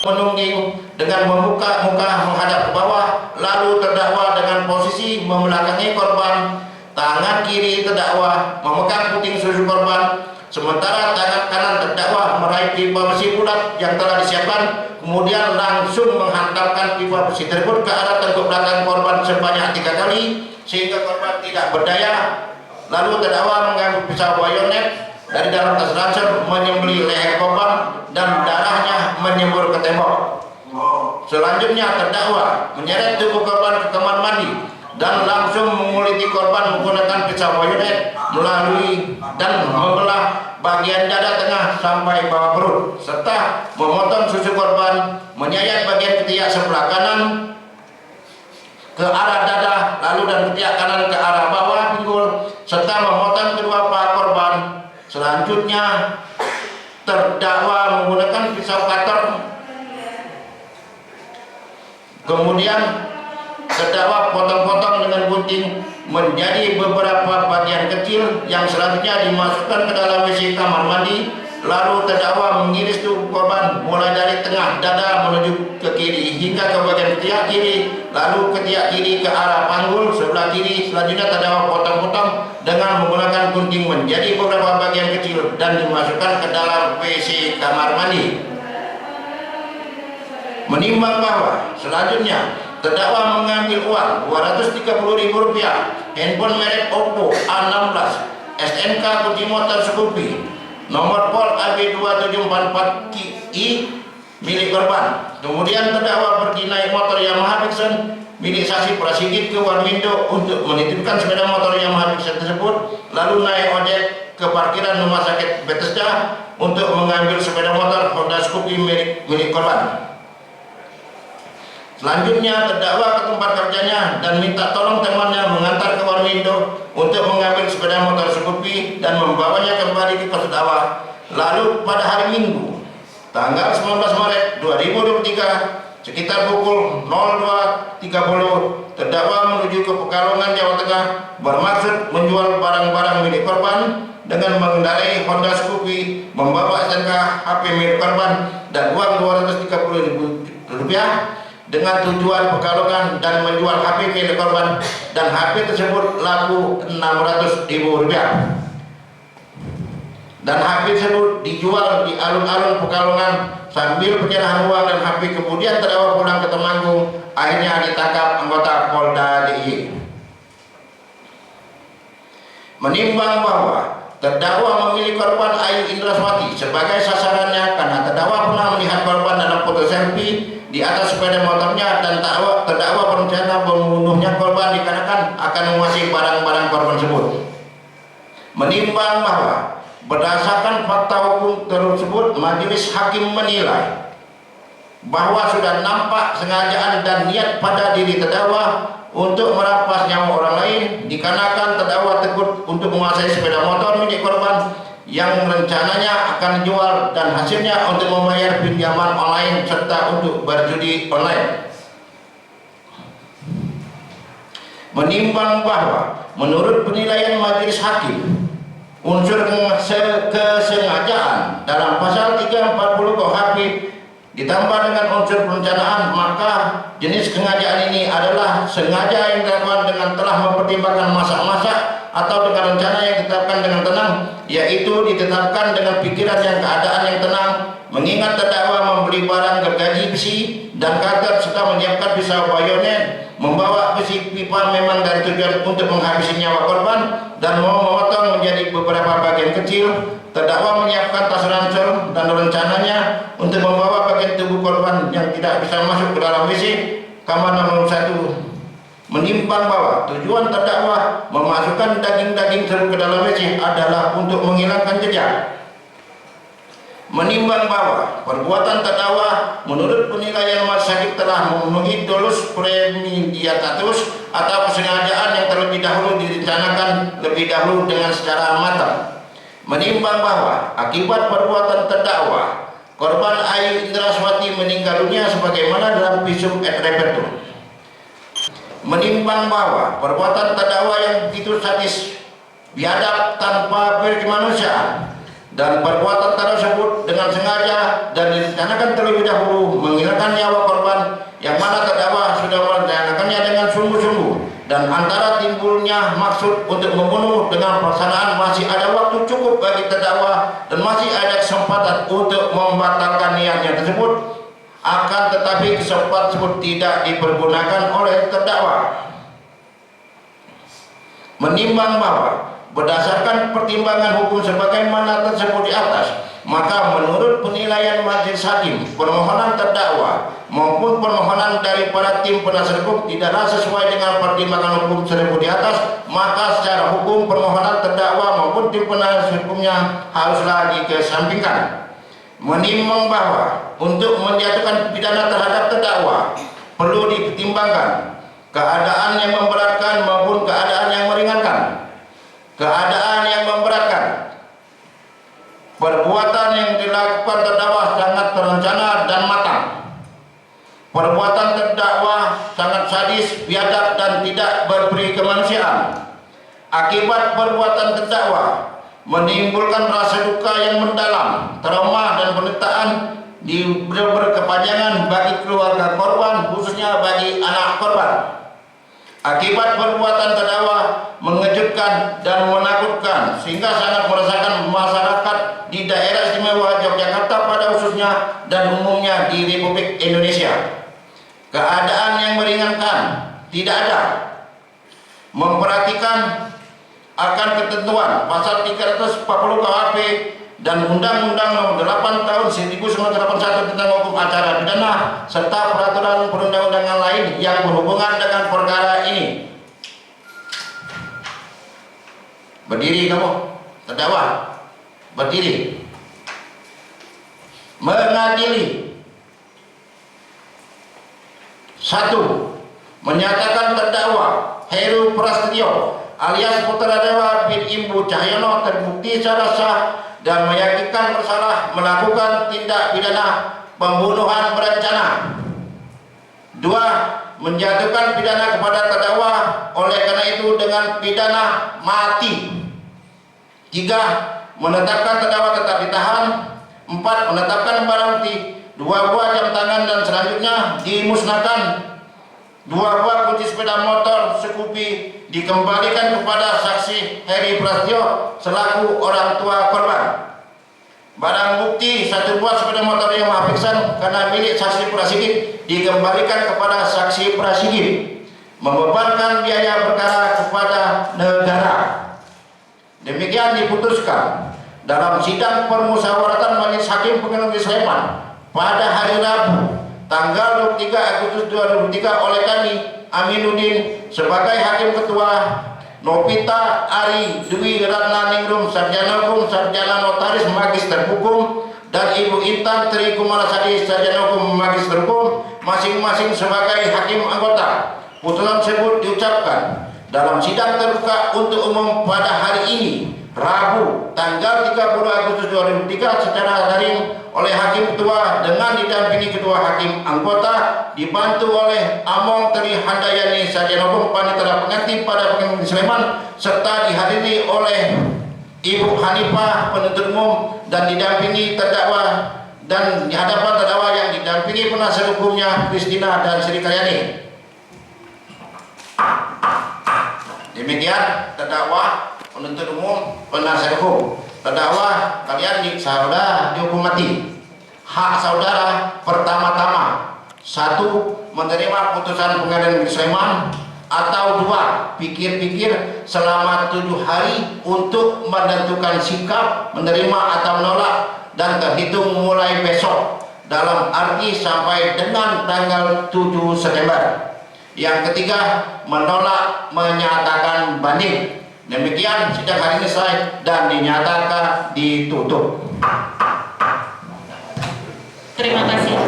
menungging dengan membuka muka menghadap ke bawah, lalu terdakwa dengan posisi membelakangi korban, tangan kiri terdakwa memegang puting susu korban, sementara tangan kanan terdakwa meraih pipa besi bulat yang telah disiapkan, kemudian langsung menghantamkan pipa besi tersebut ke arah tengkuk belakang korban sebanyak 3 kali sehingga korban tidak berdaya. Lalu terdakwa mengambil pisau bayonet dari dalam tas ransel, menyembelih leher korban dan darahnya menyembur ke tembok. Selanjutnya terdakwa menyeret tubuh korban ke kamar mandi dan langsung menguliti korban menggunakan pisau bayonet melalui dan membelah bagian dada tengah sampai bawah perut, serta memotong susu korban, menyayat bagian ketiak sebelah kanan ke arah dada, lalu dan ketiak kanan ke arah bawah pinggul, serta memotong kedua paha korban. Selanjutnya terdakwa menggunakan pisau cutter, kemudian terdakwa potong-potong dengan gunting menjadi beberapa bagian kecil yang selanjutnya dimasukkan ke dalam WC kamar mandi. Lalu terdakwa mengiris tubuh korban mulai dari tengah dada menuju ke kiri hingga ke bagian ketiak kiri, lalu ketiak kiri ke arah panggul sebelah kiri. Selanjutnya terdakwa potong-potong dengan menggunakan gunting menjadi beberapa bagian kecil dan dimasukkan ke dalam WC kamar mandi. Menimbang bahwa selanjutnya terdakwa mengambil uang Rp230.000, handphone merek Oppo A16, STNK kunci motor Scoopy, nomor pol AB2744I milik korban. Kemudian terdakwa pergi naik motor Yamaha Vision milik saksi Prasigit ke Warmindo untuk menitipkan sepeda motor Yamaha Vision tersebut, lalu naik ojek ke parkiran rumah sakit Bethesda untuk mengambil sepeda motor Honda Scoopy milik korban. Selanjutnya terdakwa ke tempat kerjanya dan minta tolong temannya mengantar ke Warmindo untuk mengambil sepeda motor Scoopy dan membawanya kembali ke kos terdakwa. Lalu pada hari Minggu tanggal 19 Maret 2023 sekitar pukul 02.30 terdakwa menuju ke Pekalongan, Jawa Tengah bermaksud menjual barang-barang milik korban dengan mengendarai Honda Scoopy, membawa STNK HP milik korban dan uang Rp230.000 dengan tujuan Pekalongan dan menjual HP milik korban, dan HP tersebut laku Rp600.000 dan HP tersebut dijual di alun-alun Pekalongan sambil penyerahan uang dan HP. Kemudian terdakwa pulang ke Temanggung, akhirnya ditangkap anggota Polda DIY. Menimbang bahwa terdakwa memilih korban Ayu Indraswati sebagai sasarannya karena terdakwa pernah melihat korban dalam foto selfie di atas sepeda motornya dan terdakwa berencana membunuhnya korban dikarenakan akan menguasai barang-barang korban tersebut. Menimbang bahwa berdasarkan fakta hukum tersebut, majelis hakim menilai bahwa sudah nampak sengajaan dan niat pada diri terdakwa untuk merampas nyawa orang lain dikarenakan terdakwa tekun untuk menguasai sepeda motor milik korban yang rencananya akan dijual dan hasilnya untuk membayar pinjaman online serta untuk berjudi online. Menimbang bahwa menurut penilaian majelis hakim, unsur kesengajaan dalam pasal 340 KUHP ditambah dengan unsur perencanaan, maka jenis kesengajaan ini adalah sengaja yang dilakukan dengan telah mempertimbangkan masak-masak atau dengan rencana yang ditetapkan dengan tenang, yaitu ditetapkan dengan pikiran yang keadaan yang tenang, mengingat terdakwa membeli barang gergaji besi dan cutter serta menyiapkan pisau bayonet, membawa besi pipa memang dari tujuan untuk menghabisi nyawa korban dan mau memotong menjadi beberapa bagian kecil. Terdakwa menyiapkan tas ransel dan rencananya untuk membawa bagian tubuh korban yang tidak bisa masuk ke dalam WC kamar nomor 1. Menimbang bahwa tujuan terdakwa memasukkan daging-daging tersebut ke dalam WC adalah untuk menghilangkan jejak. Menimbang bahwa perbuatan terdakwa menurut penilaian majelis hakim telah memenuhi dolus premeditatus atau kesengajaan yang terlebih dahulu direncanakan lebih dahulu dengan secara matang. Menimbang bahwa akibat perbuatan terdakwa, korban Ayu Indraswati meninggal dunia sebagaimana dalam visum et repertum. Menimbang bahwa perbuatan terdakwa yang begitu sadis, biadab, tanpa kemanusiaan dan perbuatan tersebut dengan sengaja dan direncanakan terlebih dahulu menghilangkan nyawa korban yang mana terdakwa sudah merencanakannya dengan sungguh-sungguh, dan antara timbulnya maksud untuk membunuh dengan pelaksanaan masih ada waktu cukup bagi terdakwa dan masih ada kesempatan untuk membatalkan niatnya tersebut, akan tetapi kesempatan tersebut tidak dipergunakan oleh terdakwa. Menimbang bahwa berdasarkan pertimbangan hukum sebagaimana tersebut di atas, maka menurut penilaian majelis hakim, permohonan terdakwa maupun permohonan daripada tim penasihat hukum tidaklah sesuai dengan pertimbangan hukum tersebut di atas, maka secara hukum permohonan terdakwa maupun tim penasihat hukumnya haruslah dikesampingkan. Menimbang bahwa untuk menjatuhkan pidana terhadap terdakwa perlu dipertimbangkan keadaan yang memberatkan maupun keadaan yang meringankan. Keadaan yang memberatkan, perbuatan yang dilakukan terdakwa sangat terencana dan matang. Perbuatan terdakwa sangat sadis, biadab dan tidak berperi kemanusiaan. Akibat perbuatan terdakwa menimbulkan rasa duka yang mendalam, trauma dan penderitaan berkepanjangan bagi keluarga korban, khususnya bagi anak korban. Akibat perbuatan terdakwa mengejutkan dan menakutkan sehingga sangat meresahkan masyarakat di daerah istimewa Yogyakarta pada khususnya dan umumnya di Republik Indonesia. Keadaan yang meringankan tidak ada. Memperhatikan akan ketentuan pasal 340 KUHP dan Undang-Undang Nomor 8 Tahun 1981 tentang hukum acara pidana serta peraturan perundang-undangan lain yang berhubungan dengan perkara ini. Berdiri kamu, terdakwa. Berdiri. Mengadili. 1. Menyatakan terdakwa Heru Prasetyo alias Putra Dewa bin Imbu Cahyono terbukti secara sah dan meyakinkan bersalah melakukan tindak pidana pembunuhan berencana. 2. Menjatuhkan pidana kepada terdakwa oleh karena itu dengan pidana mati. 3. Menetapkan terdakwa tetap ditahan. 4. Menetapkan barang bukti 2 buah jam tangan dan selanjutnya dimusnahkan. 2 buah kunci sepeda motor Scoopy dikembalikan kepada saksi Heri Prasetyo selaku orang tua korban. Barang bukti 1 buah sepeda motor Yamaha Vision karena milik saksi Prasigit dikembalikan kepada saksi Prasigit, membebankan biaya perkara kepada negara. Demikian diputuskan dalam sidang permusyawaratan Majelis Hakim Pengadilan Negeri Sleman pada hari Rabu tanggal 23 Agustus 2003 oleh kami Aminuddin sebagai Hakim Ketua, Novita Ari Dwi Ratna Ningrum Sarjana Hukum, Sarjana Notaris Magister Hukum, dan Ibu Intan Tri Kumalasari Sarjana Hukum Magister Hukum, masing-masing sebagai Hakim Anggota. Putusan tersebut diucapkan dalam sidang terbuka untuk umum pada hari ini Rabu tanggal 30 Agustus 2003 secara daring oleh Hakim Ketua dengan didampingi Ketua Hakim Anggota, dibantu oleh Among Tri Handayani Sarjana Hukum Panitera Pengantin pada Pengadilan Sleman, serta dihadiri oleh Ibu Hanifah penuntut umum dan didampingi terdakwa, dan di hadapan terdakwa yang didampingi penasihat hukumnya Kristina dan Sri Karyani. Demikian terdakwa, penuntut umum, penasihat hukum. Terdakwa, kalian saudara dihukum mati. Hak saudara pertama-tama 1. Menerima putusan Pengadilan Negeri Sleman, atau 2. Pikir-pikir selama 7 hari untuk menentukan sikap menerima atau menolak dan terhitung mulai besok, dalam arti sampai dengan tanggal 7 September. Yang ketiga, menolak menyatakan banding. Demikian sidang hari ini selesai dan dinyatakan ditutup. Terima kasih.